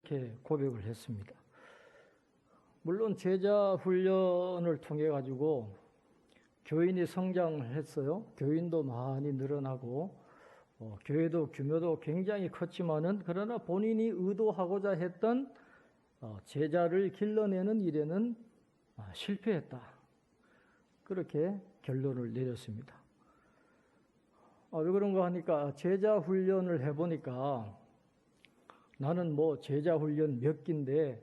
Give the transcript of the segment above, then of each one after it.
이렇게 고백을 했습니다. 물론 제자 훈련을 통해 가지고 교인이 성장을 했어요. 교인도 많이 늘어나고 교회도 규모도 굉장히 컸지만은 그러나 본인이 의도하고자 했던 제자를 길러내는 일에는 실패했다. 그렇게 결론을 내렸습니다. 왜 그런가 하니까 제자 훈련을 해보니까 나는 뭐 제자 훈련 몇 기인데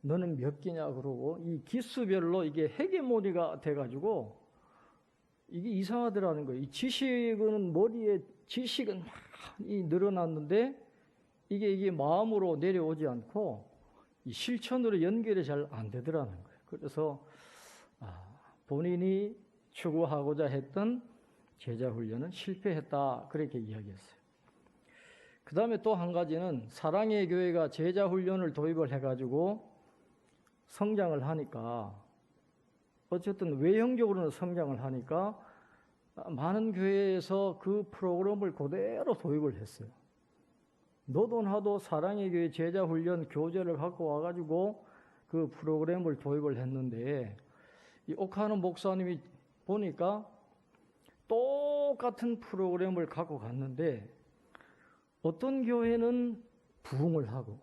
너는 몇 기냐 그러고 이 기수별로 이게 헤게모니가 돼가지고 이게 이상하더라는 거예요. 이 지식은 머리에 지식은 많이 늘어났는데 이게 마음으로 내려오지 않고 이 실천으로 연결이 잘 안 되더라는 거예요. 그래서 본인이 추구하고자 했던 제자 훈련은 실패했다 그렇게 이야기했어요. 그 다음에 또 한 가지는 사랑의 교회가 제자 훈련을 도입을 해가지고 성장을 하니까 어쨌든 외형적으로는 성장을 하니까 많은 교회에서 그 프로그램을 그대로 도입을 했어요. 너도 나도 사랑의 교회 제자 훈련 교재를 갖고 와가지고 그 프로그램을 도입을 했는데 이 옥하는 목사님이 보니까 똑같은 프로그램을 갖고 갔는데 어떤 교회는 부흥을 하고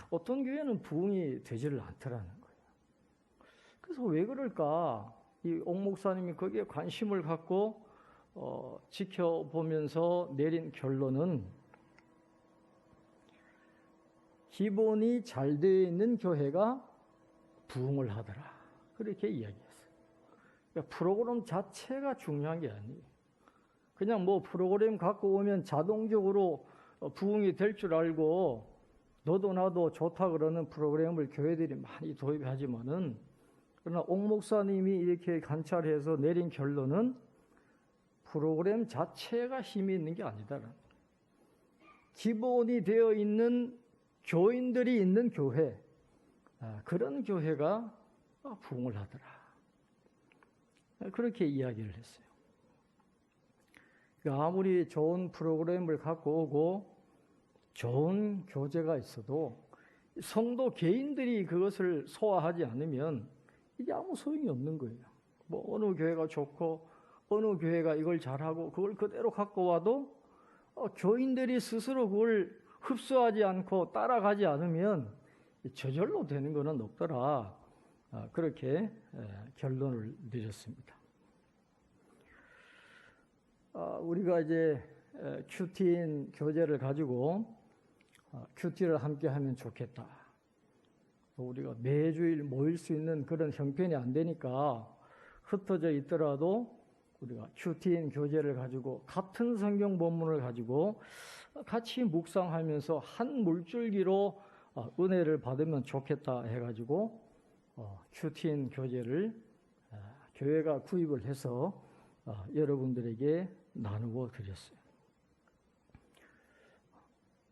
어떤 교회는 부흥이 되지를 않더라는 거예요. 그래서 왜 그럴까? 이 옥 목사님이 거기에 관심을 갖고 지켜보면서 내린 결론은 기본이 잘 되어 있는 교회가 부흥을 하더라. 그렇게 이야기했어요. 그러니까 프로그램 자체가 중요한 게 아니에요. 그냥 뭐 프로그램 갖고 오면 자동적으로 부흥이 될 줄 알고 너도 나도 좋다 그러는 프로그램을 교회들이 많이 도입하지만은 그러나 옥 목사님이 이렇게 관찰해서 내린 결론은 프로그램 자체가 힘이 있는 게 아니다라는 거예요. 기본이 되어 있는 교인들이 있는 교회, 그런 교회가 부흥을 하더라. 그렇게 이야기를 했어요. 아무리 좋은 프로그램을 갖고 오고 좋은 교재가 있어도 성도 개인들이 그것을 소화하지 않으면 이게 아무 소용이 없는 거예요. 뭐 어느 교회가 좋고 어느 교회가 이걸 잘하고 그걸 그대로 갖고 와도 교인들이 스스로 그걸 흡수하지 않고 따라가지 않으면 저절로 되는 것은 없더라. 그렇게 결론을 내렸습니다. 우리가 이제 큐티인 교재를 가지고 큐티를 함께 하면 좋겠다. 우리가 매주일 모일 수 있는 그런 형편이 안 되니까 흩어져 있더라도 우리가 큐티인 교재를 가지고 같은 성경 본문을 가지고 같이 묵상하면서 한 물줄기로 은혜를 받으면 좋겠다 해가지고 큐티인 교재를 교회가 구입을 해서 여러분들에게 나누어 드렸어요.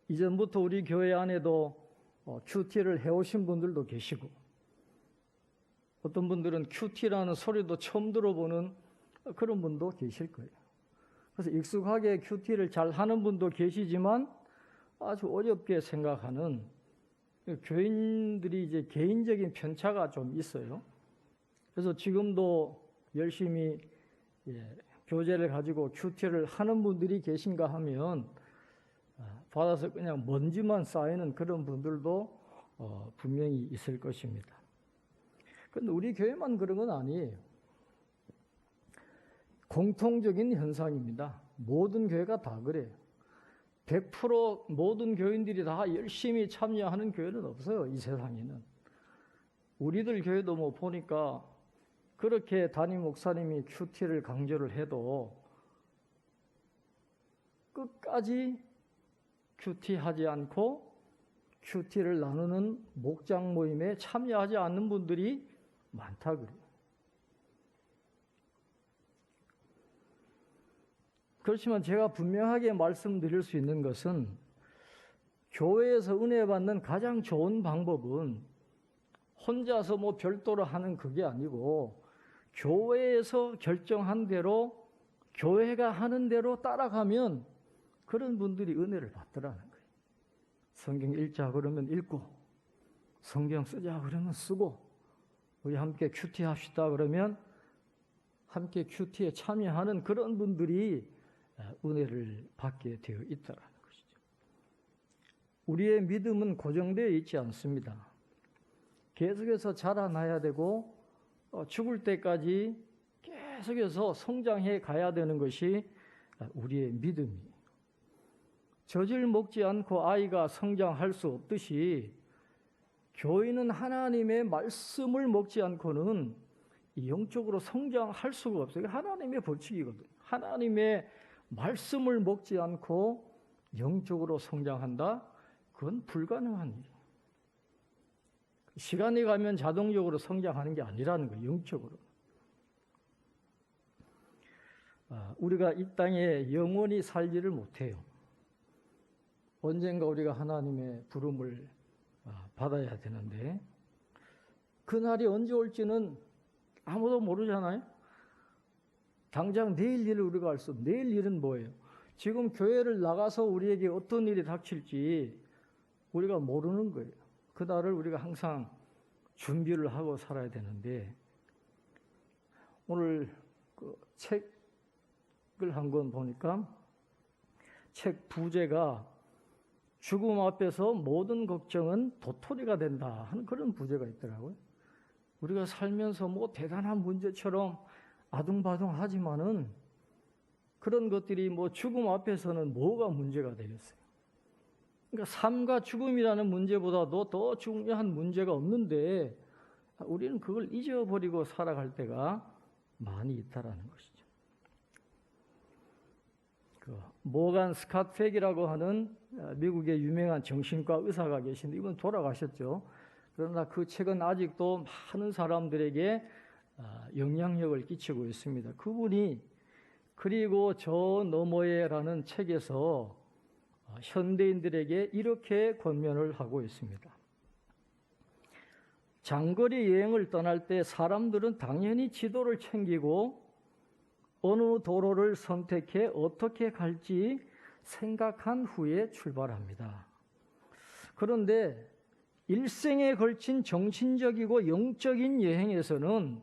이전부터 우리 교회 안에도 큐티를 해오신 분들도 계시고 어떤 분들은 큐티라는 소리도 처음 들어보는 그런 분도 계실 거예요. 그래서 익숙하게 큐티를 잘 하는 분도 계시지만 아주 어렵게 생각하는 교인들이 이제 개인적인 편차가 좀 있어요. 그래서 지금도 열심히 교재를 가지고 큐티를 하는 분들이 계신가 하면 받아서 그냥 먼지만 쌓이는 그런 분들도 분명히 있을 것입니다. 그런데 우리 교회만 그런 건 아니에요. 공통적인 현상입니다. 모든 교회가 다 그래요. 100% 모든 교인들이 다 열심히 참여하는 교회는 없어요. 이 세상에는. 우리들 교회도 뭐 보니까 그렇게 담임 목사님이 큐티를 강조를 해도 끝까지 큐티하지 않고 큐티를 나누는 목장 모임에 참여하지 않는 분들이 많다 그래요. 그렇지만 제가 분명하게 말씀드릴 수 있는 것은 교회에서 은혜 받는 가장 좋은 방법은 혼자서 뭐 별도로 하는 그게 아니고 교회에서 결정한 대로 교회가 하는 대로 따라가면 그런 분들이 은혜를 받더라는 거예요. 성경 읽자 그러면 읽고, 성경 쓰자 그러면 쓰고, 우리 함께 큐티 합시다 그러면 함께 큐티에 참여하는 그런 분들이 은혜를 받게 되어 있다라는 것이죠. 우리의 믿음은 고정되어 있지 않습니다. 계속해서 자라나야 되고 죽을 때까지 계속해서 성장해 가야 되는 것이 우리의 믿음이에요. 젖을 먹지 않고 아이가 성장할 수 없듯이 교회는 하나님의 말씀을 먹지 않고는 영적으로 성장할 수가 없어요. 하나님의 법칙이거든요. 하나님의 말씀을 먹지 않고 영적으로 성장한다? 그건 불가능한 일이에요. 시간이 가면 자동적으로 성장하는 게 아니라는 거예요. 영적으로. 우리가 이 땅에 영원히 살지를 못해요. 언젠가 우리가 하나님의 부름을 받아야 되는데 그날이 언제 올지는 아무도 모르잖아요. 당장 내일 일을 우리가 알 수 없어요. 내일 일은 뭐예요? 지금 교회를 나가서 우리에게 어떤 일이 닥칠지 우리가 모르는 거예요. 그날을 우리가 항상 준비를 하고 살아야 되는데 오늘 그 책을 한 권 보니까 책 부제가 죽음 앞에서 모든 걱정은 도토리가 된다 하는 그런 부제가 있더라고요. 우리가 살면서 뭐 대단한 문제처럼 아둥바둥하지만은 그런 것들이 뭐 죽음 앞에서는 뭐가 문제가 되겠어요. 그러니까 삶과 죽음이라는 문제보다도 더 중요한 문제가 없는데 우리는 그걸 잊어버리고 살아갈 때가 많이 있다라는 것이죠. 모간 스캇팩이라고 하는 미국의 유명한 정신과 의사가 계신데 이분 돌아가셨죠. 그러나 그 책은 아직도 많은 사람들에게 영향력을 끼치고 있습니다. 그분이 그리고 저 너머에라는 책에서 현대인들에게 이렇게 권면을 하고 있습니다. 장거리 여행을 떠날 때 사람들은 당연히 지도를 챙기고 어느 도로를 선택해 어떻게 갈지 생각한 후에 출발합니다. 그런데 일생에 걸친 정신적이고 영적인 여행에서는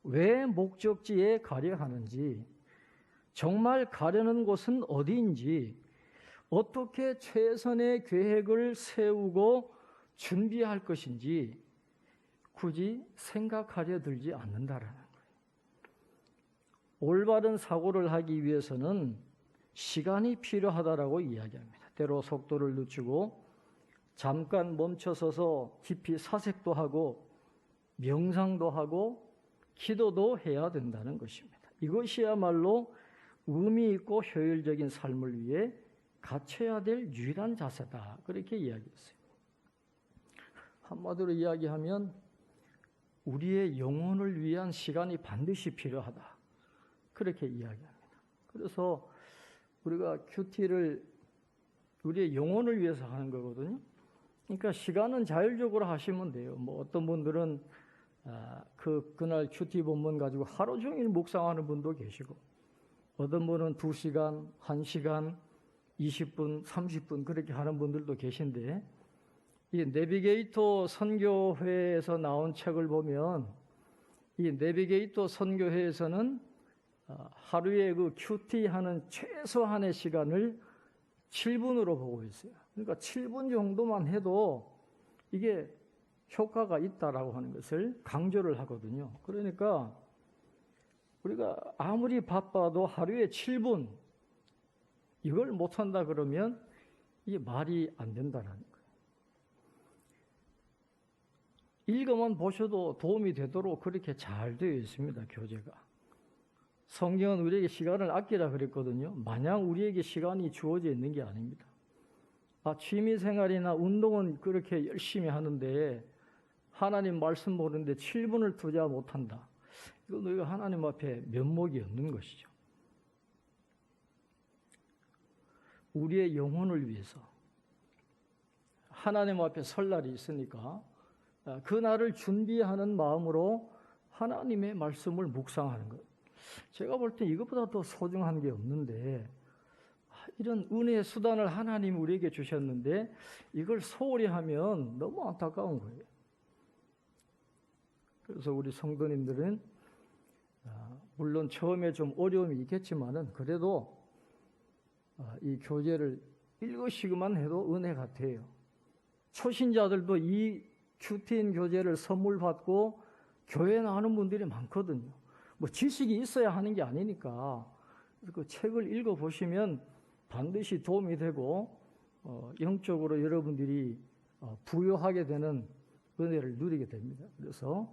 왜 목적지에 가려 하는지, 정말 가려는 곳은 어디인지, 어떻게 최선의 계획을 세우고 준비할 것인지 굳이 생각하려 들지 않는다라는 거예요. 올바른 사고를 하기 위해서는 시간이 필요하다라고 이야기합니다. 때로 속도를 늦추고 잠깐 멈춰서서 깊이 사색도 하고 명상도 하고 기도도 해야 된다는 것입니다. 이것이야말로 의미 있고 효율적인 삶을 위해 갖춰야 될 유일한 자세다. 그렇게 이야기했어요. 한마디로 이야기하면 우리의 영혼을 위한 시간이 반드시 필요하다. 그렇게 이야기합니다. 그래서 우리가 큐티를 우리의 영혼을 위해서 하는 거거든요. 그러니까 시간은 자율적으로 하시면 돼요. 뭐 어떤 분들은 그날 큐티 본문 가지고 하루 종일 묵상하는 분도 계시고 어떤 분은 2시간, 1시간, 20분, 30분 그렇게 하는 분들도 계신데 이 내비게이터 선교회에서 나온 책을 보면 이 내비게이터 선교회에서는 하루에 그 큐티 하는 최소한의 시간을 7분으로 보고 있어요. 그러니까 7분 정도만 해도 이게 효과가 있다라고 하는 것을 강조를 하거든요. 그러니까 우리가 아무리 바빠도 하루에 7분 이걸 못한다 그러면 이게 말이 안 된다는 거예요. 읽어만 보셔도 도움이 되도록 그렇게 잘 되어 있습니다. 교재가. 성경은 우리에게 시간을 아끼라 그랬거든요. 마냥 우리에게 시간이 주어져 있는 게 아닙니다. 취미생활이나 운동은 그렇게 열심히 하는데 하나님 말씀 모르는데 7분을 투자 못한다. 이건 우리가 하나님 앞에 면목이 없는 것이죠. 우리의 영혼을 위해서 하나님 앞에 설 날이 있으니까 그 날을 준비하는 마음으로 하나님의 말씀을 묵상하는 것. 제가 볼 때 이것보다 더 소중한 게 없는데 이런 은혜의 수단을 하나님이 우리에게 주셨는데 이걸 소홀히 하면 너무 안타까운 거예요. 그래서 우리 성도님들은 물론 처음에 좀 어려움이 있겠지만은 그래도 이 교재를 읽으시기만 해도 은혜 같아요. 초신자들도 이 큐티인 교재를 선물 받고 교회 나오는 분들이 많거든요. 뭐 지식이 있어야 하는 게 아니니까 그 책을 읽어 보시면 반드시 도움이 되고 영적으로 여러분들이 부여하게 되는 은혜를 누리게 됩니다. 그래서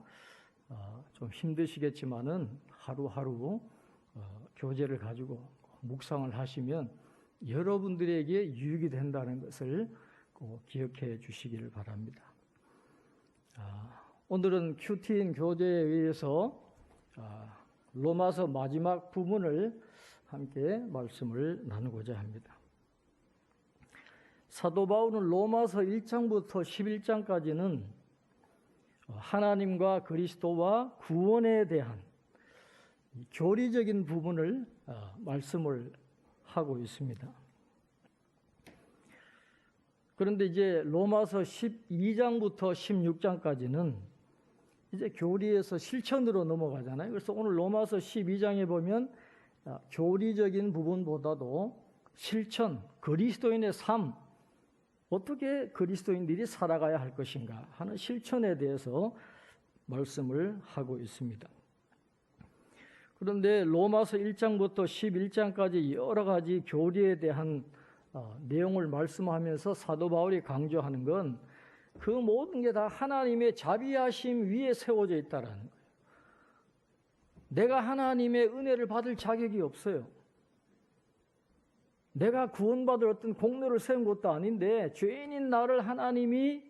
좀 힘드시겠지만은 하루하루 교재를 가지고 묵상을 하시면 여러분들에게 유익이 된다는 것을 꼭 기억해 주시기를 바랍니다. 오늘은 큐티인 교재에 의해서 로마서 마지막 부분을 함께 말씀을 나누고자 합니다. 사도 바울은 로마서 1장부터 11장까지는 하나님과 그리스도와 구원에 대한 교리적인 부분을 말씀을 하고 있습니다. 그런데 이제 로마서 12장부터 16장까지는 이제 교리에서 실천으로 넘어가잖아요. 그래서 오늘 로마서 12장에 보면 교리적인 부분보다도 실천, 그리스도인의 삶, 어떻게 그리스도인들이 살아가야 할 것인가 하는 실천에 대해서 말씀을 하고 있습니다. 그런데 로마서 1장부터 11장까지 여러 가지 교리에 대한 내용을 말씀하면서 사도 바울이 강조하는 건 그 모든 게 다 하나님의 자비하심 위에 세워져 있다라는 거예요. 내가 하나님의 은혜를 받을 자격이 없어요. 내가 구원받을 어떤 공로를 세운 것도 아닌데 죄인인 나를 하나님이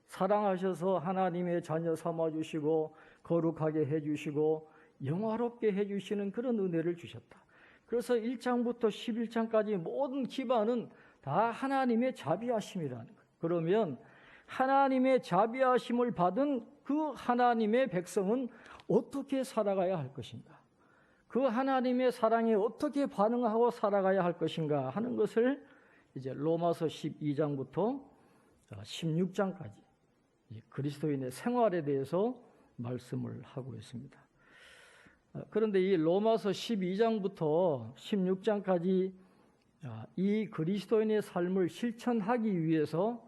사랑하셔서 하나님의 자녀 삼아주시고 거룩하게 해주시고 영화롭게 해주시는 그런 은혜를 주셨다. 그래서 1장부터 11장까지 모든 기반은 다 하나님의 자비하심이라는 거예요. 그러면 하나님의 자비하심을 받은 그 하나님의 백성은 어떻게 살아가야 할 것인가? 그 하나님의 사랑에 어떻게 반응하고 살아가야 할 것인가 하는 것을 이제 로마서 12장부터 16장까지 그리스도인의 생활에 대해서 말씀을 하고 있습니다. 그런데 이 로마서 12장부터 16장까지 이 그리스도인의 삶을 실천하기 위해서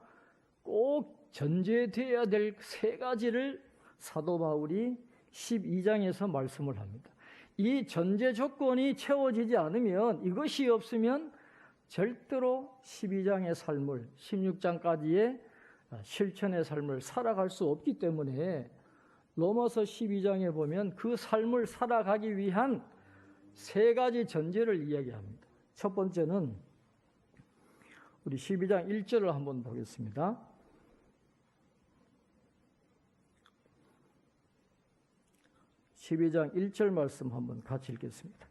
꼭 전제되어야 될 세 가지를 사도 바울이 12장에서 말씀을 합니다. 이 전제 조건이 채워지지 않으면, 이것이 없으면 절대로 12장의 삶을 16장까지의 실천의 삶을 살아갈 수 없기 때문에 로마서 12장에 보면 그 삶을 살아가기 위한 세 가지 전제를 이야기합니다. 첫 번째는 우리 12장 1절을 한번 보겠습니다. 12장 1절 말씀 한번 같이 읽겠습니다.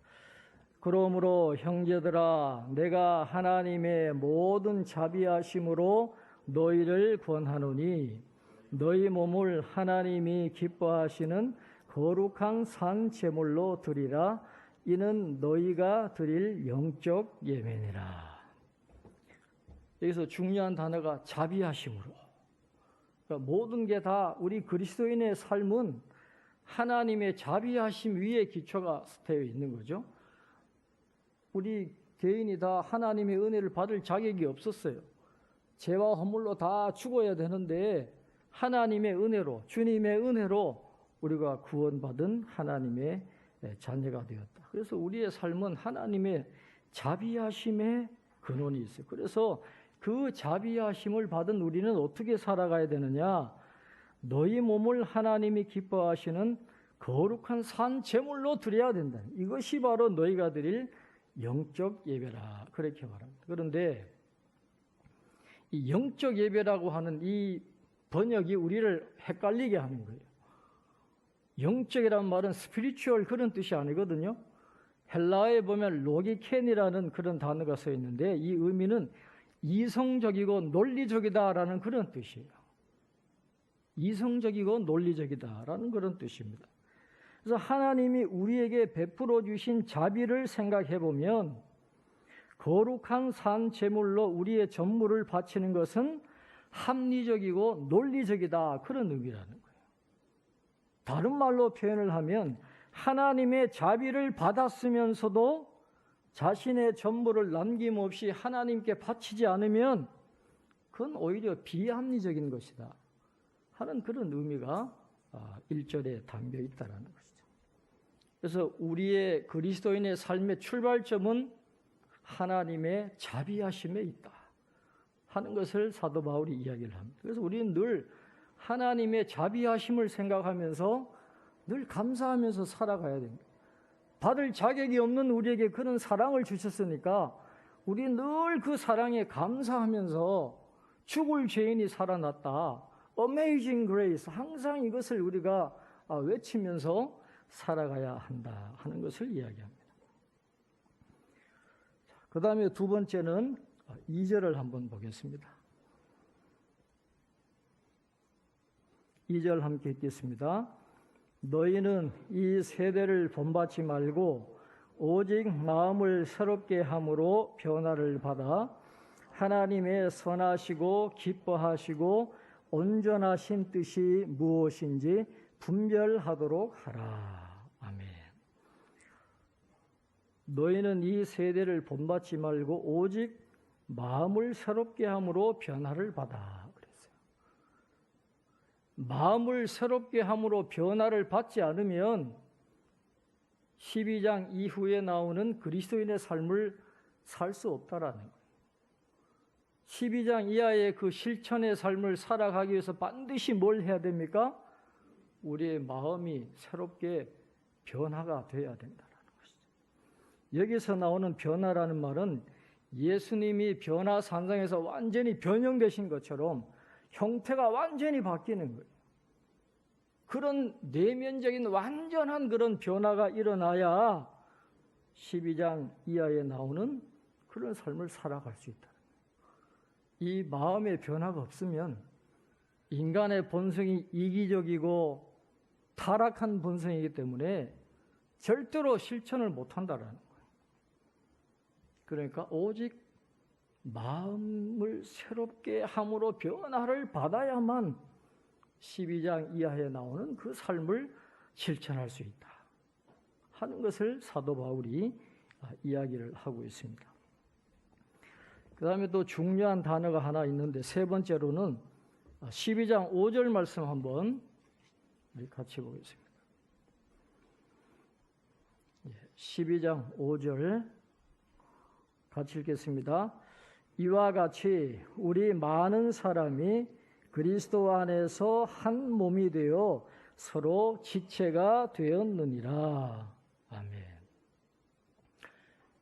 그러므로 형제들아 내가 하나님의 모든 자비하심으로 너희를 권하노니 너희 몸을 하나님이 기뻐하시는 거룩한 산 제물로 드리라. 이는 너희가 드릴 영적 예배니라. 여기서 중요한 단어가 자비하심으로. 그러니까 모든 게 다 우리 그리스도인의 삶은 하나님의 자비하심 위에 기초가 되어 있는 거죠. 우리 개인이 다 하나님의 은혜를 받을 자격이 없었어요. 죄와 허물로 다 죽어야 되는데 하나님의 은혜로, 주님의 은혜로 우리가 구원받은 하나님의 자녀가 되었다. 그래서 우리의 삶은 하나님의 자비하심의 근원이 있어요. 그래서 그 자비하심을 받은 우리는 어떻게 살아가야 되느냐? 너희 몸을 하나님이 기뻐하시는 거룩한 산 제물로 드려야 된다. 이것이 바로 너희가 드릴 영적 예배라. 그렇게 말합니다. 그런데 이 영적 예배라고 하는 이 번역이 우리를 헷갈리게 하는 거예요. 영적이라는 말은 스피리추얼 그런 뜻이 아니거든요. 헬라어에 보면 로기켄이라는 그런 단어가 써 있는데 이 의미는 이성적이고 논리적이다라는 그런 뜻이에요. 이성적이고 논리적이다라는 그런 뜻입니다. 그래서 하나님이 우리에게 베풀어 주신 자비를 생각해 보면 거룩한 산 제물로 우리의 전물을 바치는 것은 합리적이고 논리적이다. 그런 의미라는 거예요. 다른 말로 표현을 하면 하나님의 자비를 받았으면서도 자신의 전물을 남김없이 하나님께 바치지 않으면 그건 오히려 비합리적인 것이다 하는 그런 의미가 1절에 담겨 있다는 것이죠. 그래서 우리의 그리스도인의 삶의 출발점은 하나님의 자비하심에 있다 하는 것을 사도 바울이 이야기를 합니다. 그래서 우리는 늘 하나님의 자비하심을 생각하면서 늘 감사하면서 살아가야 됩니다. 받을 자격이 없는 우리에게 그런 사랑을 주셨으니까 우리 늘 그 사랑에 감사하면서 죽을 죄인이 살아났다. Amazing Grace. 항상 이것을 우리가 외치면서 살아가야 한다 하는 것을 이야기합니다. 그 다음에 두 번째는 2절을 한번 보겠습니다. 2절 함께 읽겠습니다. 너희는 이 세대를 본받지 말고 오직 마음을 새롭게 함으로 변화를 받아 하나님의 선하시고 기뻐하시고 온전하신 뜻이 무엇인지 분별하도록 하라. 아멘. 너희는 이 세대를 본받지 말고 오직 마음을 새롭게 함으로 변화를 받아. 그랬어요. 마음을 새롭게 함으로 변화를 받지 않으면 12장 이후에 나오는 그리스도인의 삶을 살 수 없다라는 거예요. 12장 이하의 그 실천의 삶을 살아가기 위해서 반드시 뭘 해야 됩니까? 우리의 마음이 새롭게 변화가 되어야 된다는 것이죠. 여기서 나오는 변화라는 말은 예수님이 변화산상에서 완전히 변형되신 것처럼 형태가 완전히 바뀌는 거예요. 그런 내면적인 완전한 그런 변화가 일어나야 12장 이하에 나오는 그런 삶을 살아갈 수 있다. 이 마음의 변화가 없으면 인간의 본성이 이기적이고 타락한 본성이기 때문에 절대로 실천을 못한다는 거예요. 그러니까 오직 마음을 새롭게 함으로 변화를 받아야만 12장 이하에 나오는 그 삶을 실천할 수 있다 하는 것을 사도 바울이 이야기를 하고 있습니다. 그 다음에 또 중요한 단어가 하나 있는데 세 번째로는 12장 5절 말씀 한번 우리 같이 보겠습니다. 12장 5절 같이 읽겠습니다. 이와 같이 우리 많은 사람이 그리스도 안에서 한 몸이 되어 서로 지체가 되었느니라. 아멘.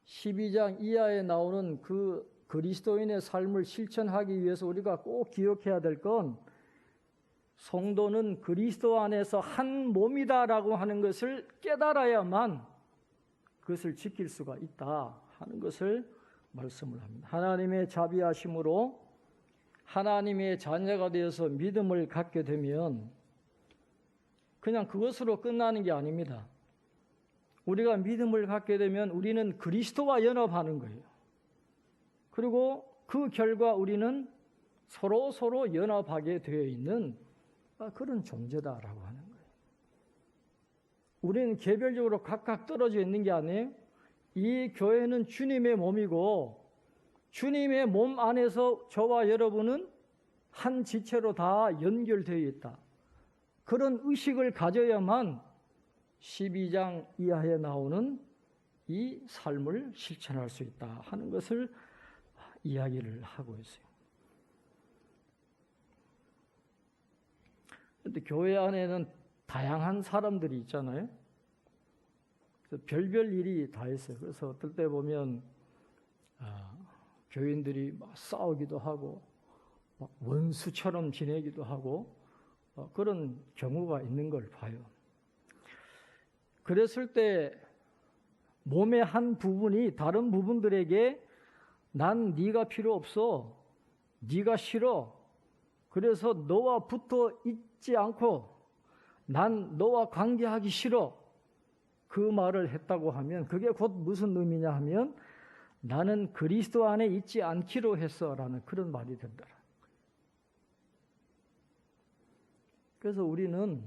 12장 이하에 나오는 그 그리스도인의 삶을 실천하기 위해서 우리가 꼭 기억해야 될 건 성도는 그리스도 안에서 한 몸이다라고 하는 것을 깨달아야만 그것을 지킬 수가 있다 하는 것을 말씀을 합니다. 하나님의 자비하심으로 하나님의 자녀가 되어서 믿음을 갖게 되면 그냥 그것으로 끝나는 게 아닙니다. 우리가 믿음을 갖게 되면 우리는 그리스도와 연합하는 거예요. 그리고 그 결과 우리는 서로 연합하게 되어 있는 그런 존재다라고 하는 거예요. 우리는 개별적으로 각각 떨어져 있는 게 아니에요. 이 교회는 주님의 몸이고 주님의 몸 안에서 저와 여러분은 한 지체로 다 연결되어 있다. 그런 의식을 가져야만 12장 이하에 나오는 이 삶을 실천할 수 있다 하는 것을 이야기를 하고 있어요. 그런데 교회 안에는 다양한 사람들이 있잖아요. 그래서 별별 일이 다 있어요. 그래서 어떨 때 보면 교인들이 막 싸우기도 하고 막 원수처럼 지내기도 하고 그런 경우가 있는 걸 봐요. 그랬을 때 몸의 한 부분이 다른 부분들에게 난 네가 필요 없어. 네가 싫어. 그래서 너와 붙어 있지 않고 난 너와 관계하기 싫어. 그 말을 했다고 하면 그게 곧 무슨 의미냐 하면 나는 그리스도 안에 있지 않기로 했어라는 그런 말이 된다. 그래서 우리는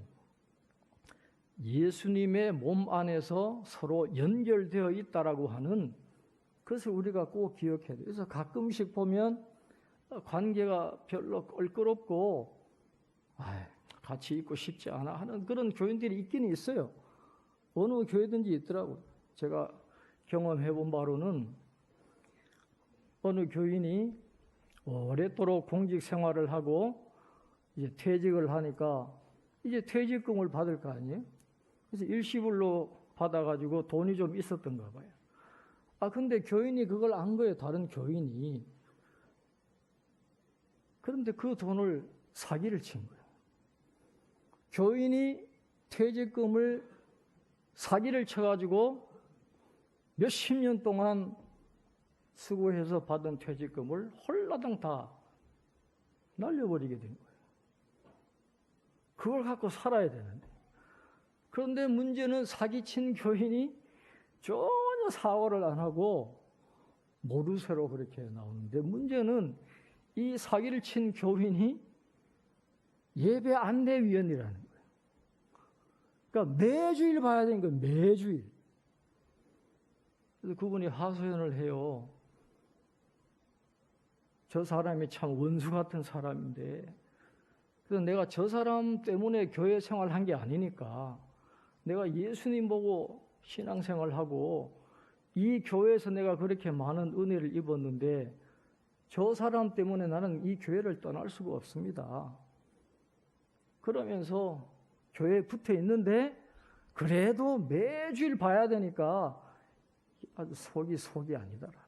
예수님의 몸 안에서 서로 연결되어 있다라고 하는 그것을 우리가 꼭 기억해야 돼요. 그래서 가끔씩 보면 관계가 별로 껄끄럽고 같이 있고 싶지 않아 하는 그런 교인들이 있기는 있어요. 어느 교회든지 있더라고요. 제가 경험해 본 바로는 어느 교인이 오랫도록 공직 생활을 하고 이제 퇴직을 하니까 이제 퇴직금을 받을 거 아니에요? 그래서 일시불로 받아가지고 돈이 좀 있었던가 봐요. 근데 교인이 그걸 안 거예요. 다른 교인이. 그런데 그 돈을 사기를 친 거예요. 교인이 퇴직금을 사기를 쳐가지고 몇십 년 동안 수고해서 받은 퇴직금을 홀라당 다 날려버리게 된 거예요. 그걸 갖고 살아야 되는데. 그런데 문제는 사기친 교인이 전혀 사과를 안 하고 모르쇠로 그렇게 나오는데, 문제는 이 사기를 친 교인이 예배 안내위원이라는 거예요. 그러니까 매주일 봐야 되는 거예요. 매주일. 그래서 그분이 하소연을 해요. 저 사람이 참 원수 같은 사람인데, 그래서 내가 저 사람 때문에 교회 생활한 게 아니니까 내가 예수님 보고 신앙생활하고 이 교회에서 내가 그렇게 많은 은혜를 입었는데 저 사람 때문에 나는 이 교회를 떠날 수가 없습니다. 그러면서 교회에 붙어 있는데 그래도 매주일 봐야 되니까 아주 속이 아니다라는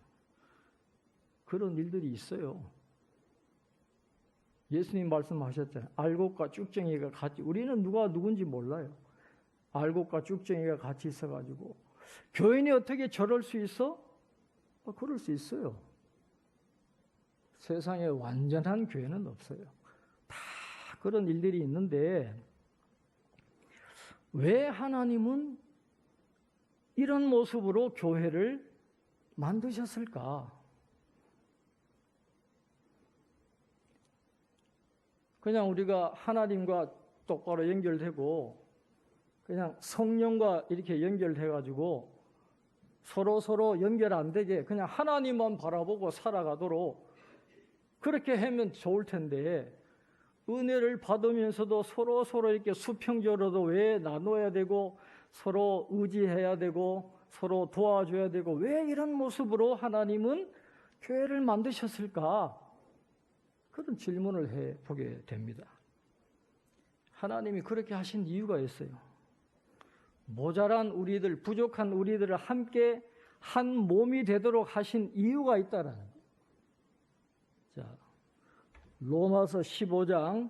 그런 일들이 있어요. 예수님 말씀하셨잖아요. 알곡과 쭉정이가 같이, 우리는 누가 누군지 몰라요. 알곡과 쭉정이가 같이 있어가지고 교인이 어떻게 저럴 수 있어? 그럴 수 있어요. 세상에 완전한 교회는 없어요. 다 그런 일들이 있는데 왜 하나님은 이런 모습으로 교회를 만드셨을까? 그냥 우리가 하나님과 똑바로 연결되고 그냥 성령과 이렇게 연결돼가지고 서로 연결 안 되게 그냥 하나님만 바라보고 살아가도록 그렇게 하면 좋을 텐데, 은혜를 받으면서도 서로 이렇게 수평적으로도 왜 나눠야 되고 서로 의지해야 되고 서로 도와줘야 되고 왜 이런 모습으로 하나님은 교회를 만드셨을까? 그런 질문을 해보게 됩니다. 하나님이 그렇게 하신 이유가 있어요. 모자란 우리들, 부족한 우리들을 함께 한 몸이 되도록 하신 이유가 있다라는 거예요. 자, 로마서 15장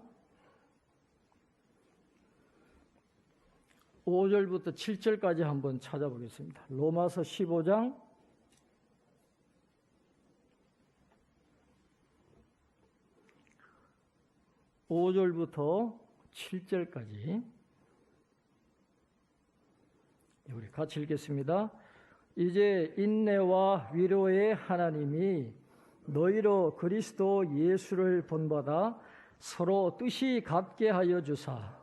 5절부터 7절까지 한번 찾아보겠습니다. 로마서 15장 5절부터 7절까지 우리 같이 읽겠습니다. 이제 인내와 위로의 하나님이 너희로 그리스도 예수를 본받아 서로 뜻이 같게 하여 주사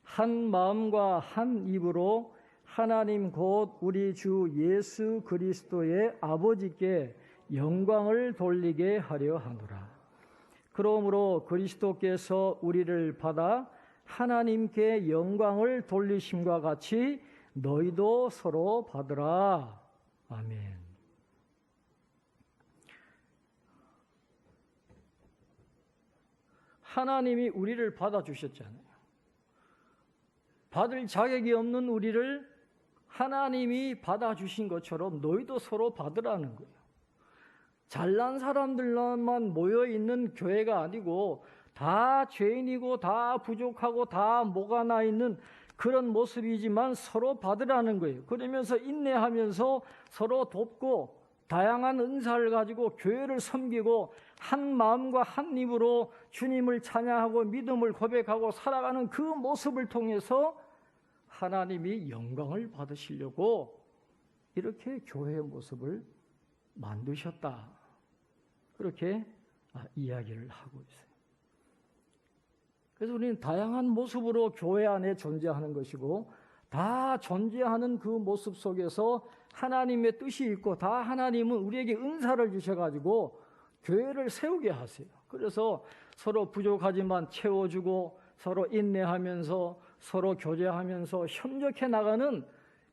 한 마음과 한 입으로 하나님 곧 우리 주 예수 그리스도의 아버지께 영광을 돌리게 하려 하노라. 그러므로 그리스도께서 우리를 받아 하나님께 영광을 돌리심과 같이 너희도 서로 받으라. 아멘. 하나님이 우리를 받아주셨잖아요. 받을 자격이 없는 우리를 하나님이 받아주신 것처럼 너희도 서로 받으라는 거예요. 잘난 사람들만 모여있는 교회가 아니고 다 죄인이고 다 부족하고 다 뭐가 나 있는 그런 모습이지만 서로 받으라는 거예요. 그러면서 인내하면서 서로 돕고 다양한 은사를 가지고 교회를 섬기고 한 마음과 한 입으로 주님을 찬양하고 믿음을 고백하고 살아가는 그 모습을 통해서 하나님이 영광을 받으시려고 이렇게 교회의 모습을 만드셨다. 그렇게 이야기를 하고 있어요. 그래서 우리는 다양한 모습으로 교회 안에 존재하는 것이고, 다 존재하는 그 모습 속에서 하나님의 뜻이 있고, 다 하나님은 우리에게 은사를 주셔가지고 교회를 세우게 하세요. 그래서 서로 부족하지만 채워주고, 서로 인내하면서, 서로 교제하면서 협력해 나가는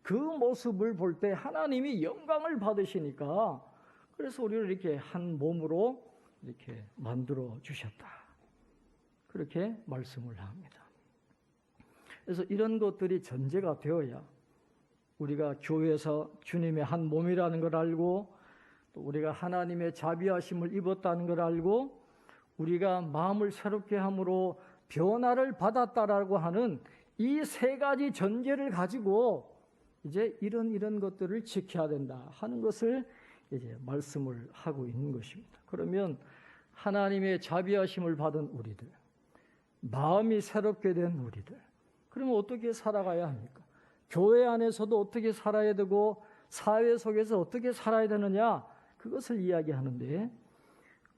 그 모습을 볼 때 하나님이 영광을 받으시니까, 그래서 우리를 이렇게 한 몸으로 이렇게 만들어 주셨다. 그렇게 말씀을 합니다. 그래서 이런 것들이 전제가 되어야 우리가 교회에서 주님의 한 몸이라는 걸 알고, 또 우리가 하나님의 자비하심을 입었다는 걸 알고, 우리가 마음을 새롭게 함으로 변화를 받았다라고 하는 이 세 가지 전제를 가지고 이제 이런 것들을 지켜야 된다 하는 것을 이제 말씀을 하고 있는 것입니다. 그러면 하나님의 자비하심을 받은 우리들, 마음이 새롭게 된 우리들, 그러면 어떻게 살아가야 합니까? 교회 안에서도 어떻게 살아야 되고 사회 속에서 어떻게 살아야 되느냐, 그것을 이야기하는데,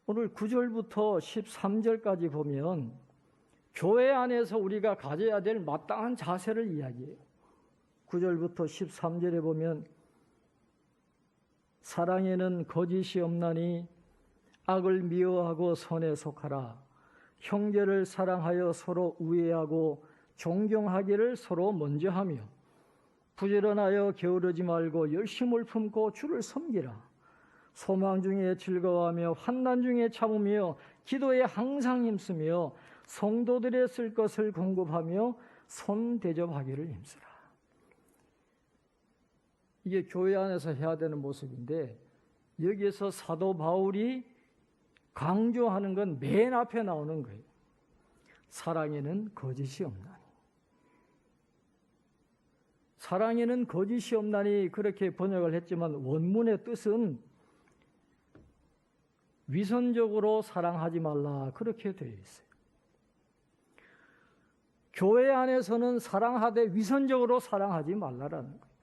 오늘 9절부터 13절까지 보면 교회 안에서 우리가 가져야 될 마땅한 자세를 이야기해요. 9절부터 13절에 보면 사랑에는 거짓이 없나니 악을 미워하고 선에 속하라. 형제를 사랑하여 서로 우애하고 존경하기를 서로 먼저 하며 부지런하여 게으르지 말고 열심을 품고 주를 섬기라. 소망 중에 즐거워하며 환난 중에 참으며 기도에 항상 힘쓰며 성도들의 쓸 것을 공급하며 손 대접하기를 힘쓰라. 이게 교회 안에서 해야 되는 모습인데, 여기에서 사도 바울이 강조하는 건 맨 앞에 나오는 거예요. 사랑에는 거짓이 없나니. 사랑에는 거짓이 없나니 그렇게 번역을 했지만 원문의 뜻은 위선적으로 사랑하지 말라, 그렇게 되어 있어요. 교회 안에서는 사랑하되 위선적으로 사랑하지 말라라는 거예요.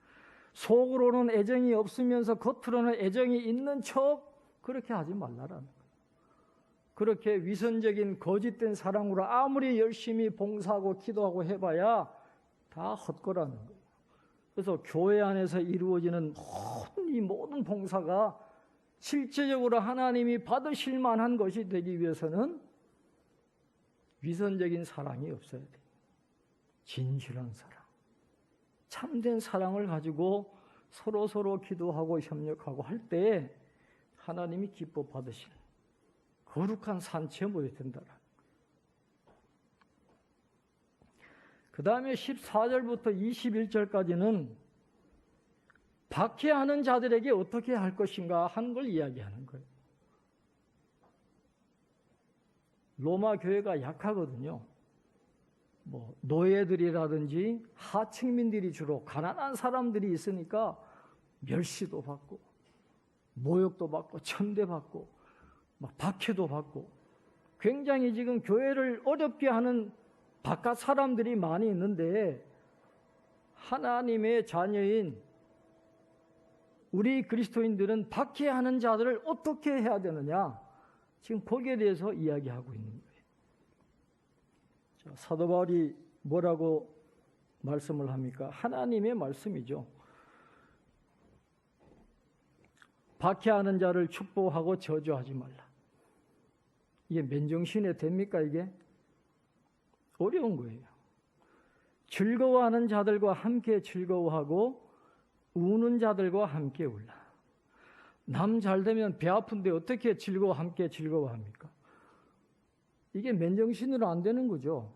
속으로는 애정이 없으면서 겉으로는 애정이 있는 척 그렇게 하지 말라라는 거예요. 그렇게 위선적인 거짓된 사랑으로 아무리 열심히 봉사하고 기도하고 해봐야 다 헛거라는 거예요. 그래서 교회 안에서 이루어지는 이 모든 봉사가 실제적으로 하나님이 받으실 만한 것이 되기 위해서는 위선적인 사랑이 없어야 돼요. 진실한 사랑, 참된 사랑을 가지고 서로 기도하고 협력하고 할 때 하나님이 기뻐 받으시는 거룩한 산채에 모여야 된다. 그 다음에 14절부터 21절까지는 박해하는 자들에게 어떻게 할 것인가 하는 걸 이야기하는 거예요. 로마 교회가 약하거든요. 노예들이라든지 하층민들이 주로 가난한 사람들이 있으니까 멸시도 받고 모욕도 받고 천대받고 막 박해도 받고, 굉장히 지금 교회를 어렵게 하는 바깥 사람들이 많이 있는데, 하나님의 자녀인 우리 그리스도인들은 박해하는 자들을 어떻게 해야 되느냐, 지금 거기에 대해서 이야기하고 있는 거예요. 사도 바울이 뭐라고 말씀을 합니까? 하나님의 말씀이죠. 박해하는 자를 축복하고 저주하지 말라. 이게 맨정신에 됩니까? 이게 어려운 거예요. 즐거워하는 자들과 함께 즐거워하고 우는 자들과 함께 울라. 남 잘 되면 배 아픈데 어떻게 함께 즐거워합니까? 이게 맨정신으로 안 되는 거죠.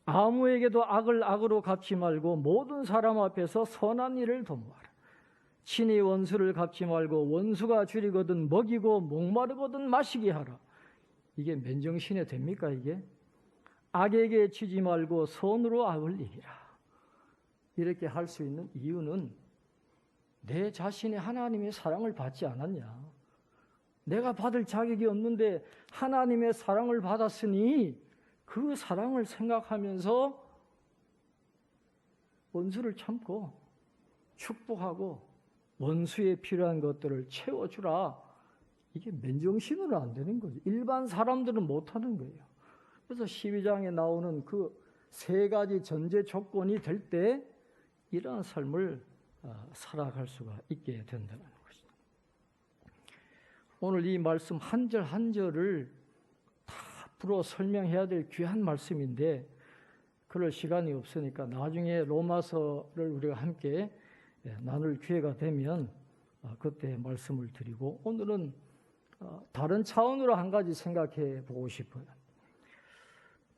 아무에게도 악을 악으로 갚지 말고 모든 사람 앞에서 선한 일을 도모하라. 친히 원수를 갚지 말고 원수가 줄이거든 먹이고 목마르거든 마시게 하라. 이게 맨정신에 됩니까? 이게 악에게 치지 말고 선으로 악을 이기라. 이렇게 할 수 있는 이유는 내 자신이 하나님의 사랑을 받지 않았냐. 내가 받을 자격이 없는데 하나님의 사랑을 받았으니 그 사랑을 생각하면서 원수를 참고 축복하고 원수에 필요한 것들을 채워주라. 이게 맨정신으로 안 되는 거죠. 일반 사람들은 못하는 거예요. 그래서 12장에 나오는 그 세 가지 전제 조건이 될 때 이러한 삶을 살아갈 수가 있게 된다는 것이죠. 오늘 이 말씀 한 절 한 절을 다 풀어 설명해야 될 귀한 말씀인데 그럴 시간이 없으니까 나중에 로마서를 우리가 함께 나눌 기회가 되면 그때 말씀을 드리고, 오늘은 다른 차원으로 한 가지 생각해 보고 싶어요.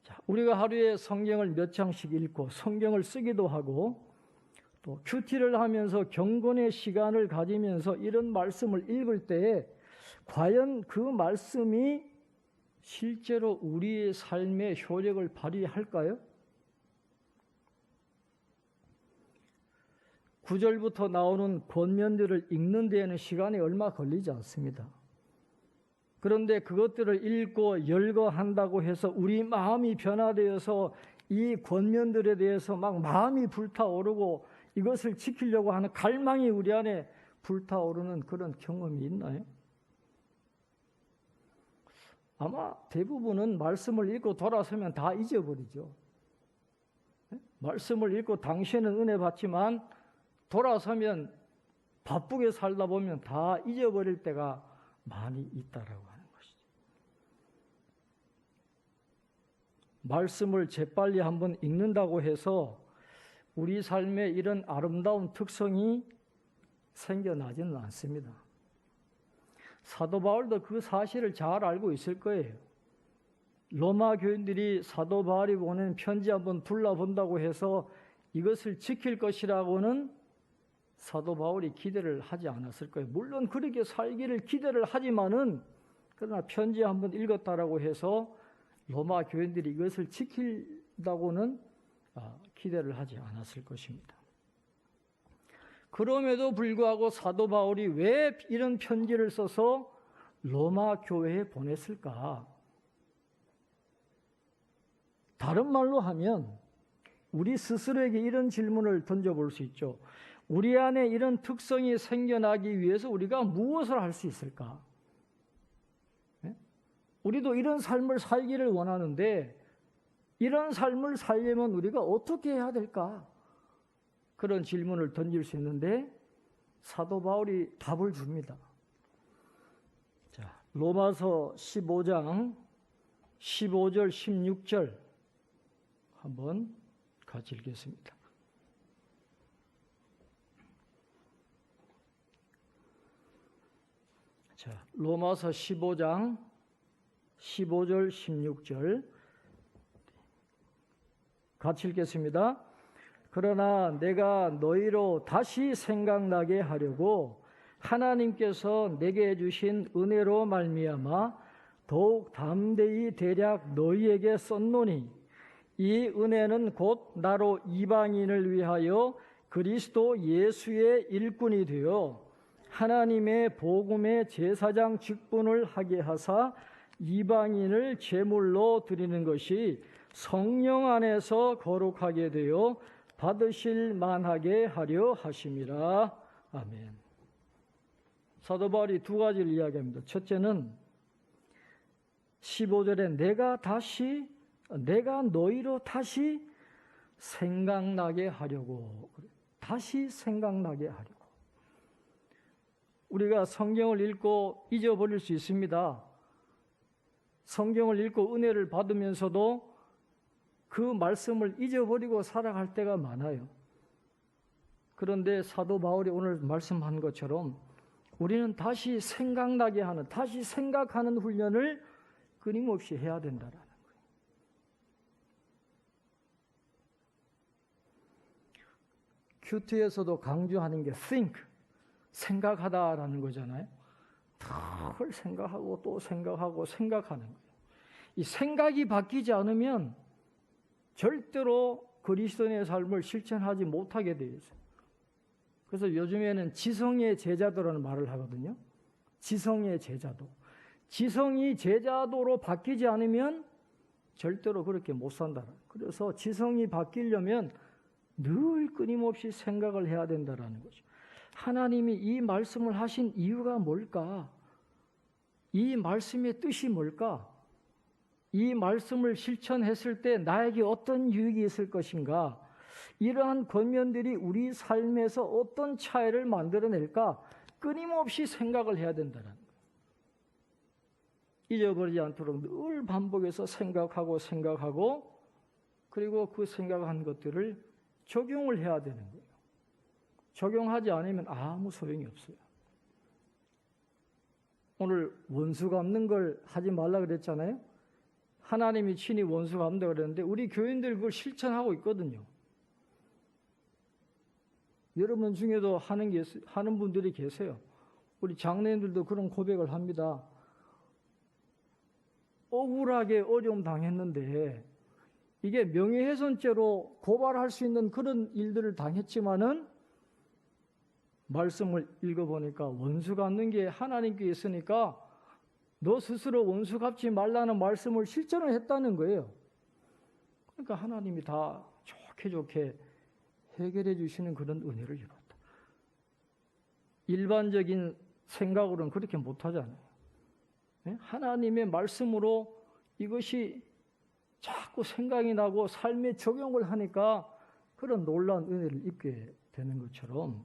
자, 우리가 하루에 성경을 몇 장씩 읽고 성경을 쓰기도 하고 또 큐티를 하면서 경건의 시간을 가지면서 이런 말씀을 읽을 때 과연 그 말씀이 실제로 우리의 삶에 효력을 발휘할까요? 9절부터 나오는 권면들을 읽는 데에는 시간이 얼마 걸리지 않습니다. 그런데 그것들을 읽고 열거한다고 해서 우리 마음이 변화되어서 이 권면들에 대해서 막 마음이 불타오르고 이것을 지키려고 하는 갈망이 우리 안에 불타오르는 그런 경험이 있나요? 아마 대부분은 말씀을 읽고 돌아서면 다 잊어버리죠. 말씀을 읽고 당시에는 은혜 받지만 돌아서면 바쁘게 살다 보면 다 잊어버릴 때가 많이 있다라고 하는 것이죠. 말씀을 재빨리 한번 읽는다고 해서 우리 삶에 이런 아름다운 특성이 생겨나지는 않습니다. 사도 바울도 그 사실을 잘 알고 있을 거예요. 로마 교인들이 사도 바울이 보낸 편지 한번 둘러본다고 해서 이것을 지킬 것이라고는 사도 바울이 기대를 하지 않았을 거예요. 물론 그렇게 살기를 기대를 하지만은 그러나 편지 한번 읽었다라고 해서 로마 교인들이 이것을 지킨다고는 기대를 하지 않았을 것입니다. 그럼에도 불구하고 사도 바울이 왜 이런 편지를 써서 로마 교회에 보냈을까? 다른 말로 하면 우리 스스로에게 이런 질문을 던져볼 수 있죠. 우리 안에 이런 특성이 생겨나기 위해서 우리가 무엇을 할 수 있을까? 우리도 이런 삶을 살기를 원하는데 이런 삶을 살려면 우리가 어떻게 해야 될까? 그런 질문을 던질 수 있는데 사도 바울이 답을 줍니다. 자, 로마서 15장 15절 16절 한번 같이 읽겠습니다. 자, 로마서 15장 15절 16절 같이 읽겠습니다. 그러나 내가 너희로 다시 생각나게 하려고 하나님께서 내게 주신 은혜로 말미암아 더욱 담대히 대략 너희에게 썼노니 이 은혜는 곧 나로 이방인을 위하여 그리스도 예수의 일꾼이 되어 하나님의 복음의 제사장 직분을 하게 하사 이방인을 제물로 드리는 것이 성령 안에서 거룩하게 되어 받으실 만하게 하려 하심이라. 아멘. 사도 바울이 두 가지를 이야기합니다. 첫째는 15절에 내가 너희로 다시 생각나게 하려고, 다시 생각나게 하려고. 우리가 성경을 읽고 잊어버릴 수 있습니다. 성경을 읽고 은혜를 받으면서도 그 말씀을 잊어버리고 살아갈 때가 많아요. 그런데 사도 바울이 오늘 말씀한 것처럼 우리는 다시 생각나게 하는, 다시 생각하는 훈련을 끊임없이 해야 된다라는 거예요. 큐티에서도 강조하는 게 think, 생각하다라는 거잖아요. 늘 생각하고 또 생각하고 생각하는 거예요. 이 생각이 바뀌지 않으면 절대로 그리스도인의 삶을 실천하지 못하게 되어 있어요. 그래서 요즘에는 지성의 제자도라는 말을 하거든요. 지성의 제자도. 지성이 제자도로 바뀌지 않으면 절대로 그렇게 못 산다. 그래서 지성이 바뀌려면 늘 끊임없이 생각을 해야 된다는 거죠. 하나님이 이 말씀을 하신 이유가 뭘까? 이 말씀의 뜻이 뭘까? 이 말씀을 실천했을 때 나에게 어떤 유익이 있을 것인가? 이러한 권면들이 우리 삶에서 어떤 차이를 만들어낼까? 끊임없이 생각을 해야 된다는 거예요. 잊어버리지 않도록 늘 반복해서 생각하고 그리고 그 생각한 것들을 적용을 해야 되는 거예요. 적용하지 않으면 아무 소용이 없어요. 오늘 원수 갚는 걸 하지 말라 그랬잖아요. 하나님이 친히 원수 갚는다 그랬는데 우리 교인들 그걸 실천하고 있거든요. 여러분 중에도 하는 분들이 계세요. 우리 장로님들도 그런 고백을 합니다. 억울하게 어려움 당했는데 이게 명예훼손죄로 고발할 수 있는 그런 일들을 당했지만은 말씀을 읽어보니까 원수 갚는 게 하나님께 있으니까 너 스스로 원수 갚지 말라는 말씀을 실천을 했다는 거예요. 그러니까 하나님이 다 좋게 해결해 주시는 그런 은혜를 입었다. 일반적인 생각으로는 그렇게 못하잖아요. 하나님의 말씀으로 이것이 자꾸 생각이 나고 삶에 적용을 하니까 그런 놀라운 은혜를 입게 되는 것처럼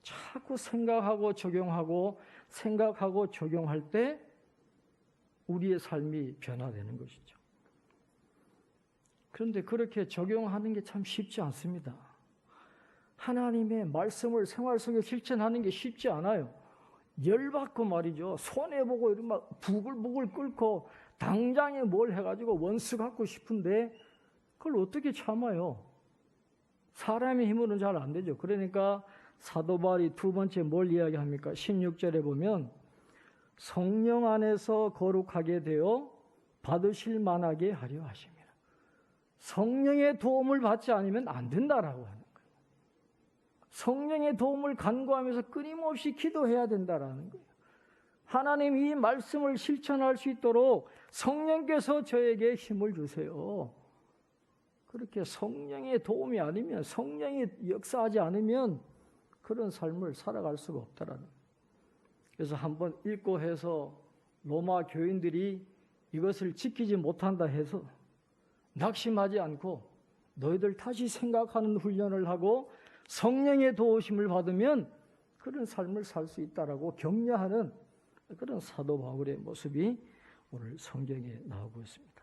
자꾸 생각하고 적용할 때 우리의 삶이 변화되는 것이죠. 그런데 그렇게 적용하는 게 참 쉽지 않습니다. 하나님의 말씀을 생활 속에 실천하는 게 쉽지 않아요. 열받고 말이죠. 손해보고 이런 막 부글부글 끓고 당장에 뭘 해가지고 원수 갖고 싶은데 그걸 어떻게 참아요? 사람의 힘으로는 잘 안 되죠. 그러니까 사도 바울이 두 번째 뭘 이야기합니까? 16절에 보면 성령 안에서 거룩하게 되어 받으실 만하게 하려 하십니다. 성령의 도움을 받지 않으면 안 된다라고 하는 거예요. 성령의 도움을 간구하면서 끊임없이 기도해야 된다라는 거예요. 하나님 이 말씀을 실천할 수 있도록 성령께서 저에게 힘을 주세요. 그렇게 성령의 도움이 아니면 성령이 역사하지 않으면 그런 삶을 살아갈 수가 없다라는 거예요. 그래서 한번 읽고 해서 로마 교인들이 이것을 지키지 못한다 해서 낙심하지 않고 너희들 다시 생각하는 훈련을 하고 성령의 도우심을 받으면 그런 삶을 살 수 있다라고 격려하는 그런 사도 바울의 모습이 오늘 성경에 나오고 있습니다.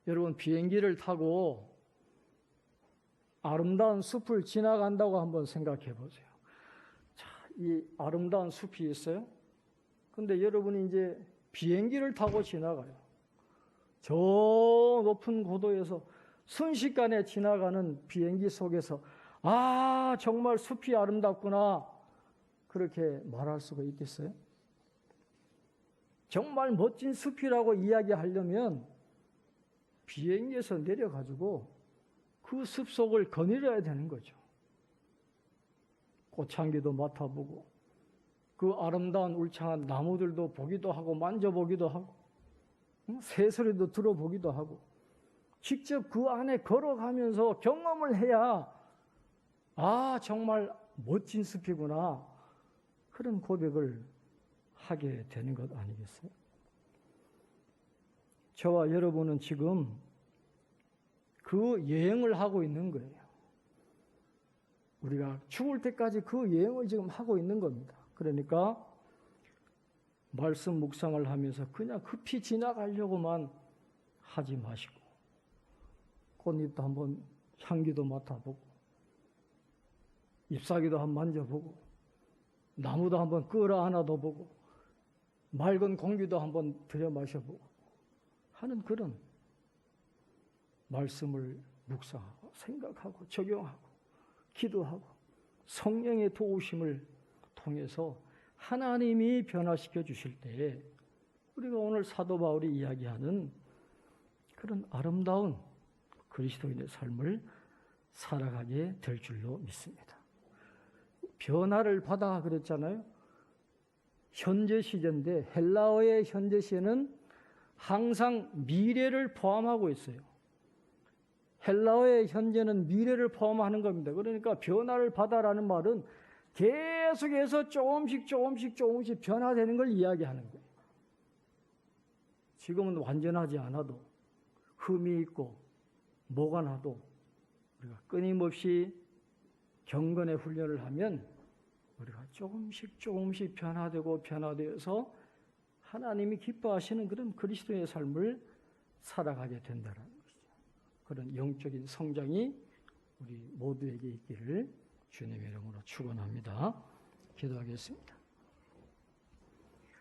여러분 비행기를 타고 아름다운 숲을 지나간다고 한번 생각해 보세요. 자, 이 아름다운 숲이 있어요. 근데 여러분이 이제 비행기를 타고 지나가요. 저 높은 고도에서 순식간에 지나가는 비행기 속에서 아 정말 숲이 아름답구나 그렇게 말할 수가 있겠어요? 정말 멋진 숲이라고 이야기하려면 비행기에서 내려가지고 그 숲속을 거닐어야 되는 거죠. 꽃향기도 맡아보고 그 아름다운 울창한 나무들도 보기도 하고 만져보기도 하고 새소리도 들어보기도 하고 직접 그 안에 걸어가면서 경험을 해야 아 정말 멋진 숲이구나 그런 고백을 하게 되는 것 아니겠어요? 저와 여러분은 지금 그 여행을 하고 있는 거예요. 우리가 죽을 때까지 그 여행을 지금 하고 있는 겁니다. 그러니까 말씀 묵상을 하면서 그냥 급히 지나가려고만 하지 마시고 꽃잎도 한번 향기도 맡아보고 잎사귀도 한번 만져보고 나무도 한번 끌어안아도 보고 맑은 공기도 한번 들여 마셔보고 하는 그런 말씀을 묵상하고 생각하고 적용하고 기도하고 성령의 도우심을 통해서 하나님이 변화시켜 주실 때에 우리가 오늘 사도 바울이 이야기하는 그런 아름다운 그리스도인의 삶을 살아가게 될 줄로 믿습니다. 변화를 받아 그랬잖아요. 현재 시제인데 헬라어의 현재 시제는 항상 미래를 포함하고 있어요. 헬라어의 현재는 미래를 포함하는 겁니다. 그러니까 변화를 받아라는 말은 계속해서 조금씩 변화되는 걸 이야기하는 거예요. 지금은 완전하지 않아도 흠이 있고 뭐가 나도 우리가 끊임없이 경건의 훈련을 하면 우리가 조금씩 변화되어서 하나님이 기뻐하시는 그런 그리스도의 삶을 살아가게 된다는 것이죠. 그런 영적인 성장이 우리 모두에게 있기를 주님의 이름으로 축원합니다. 기도하겠습니다.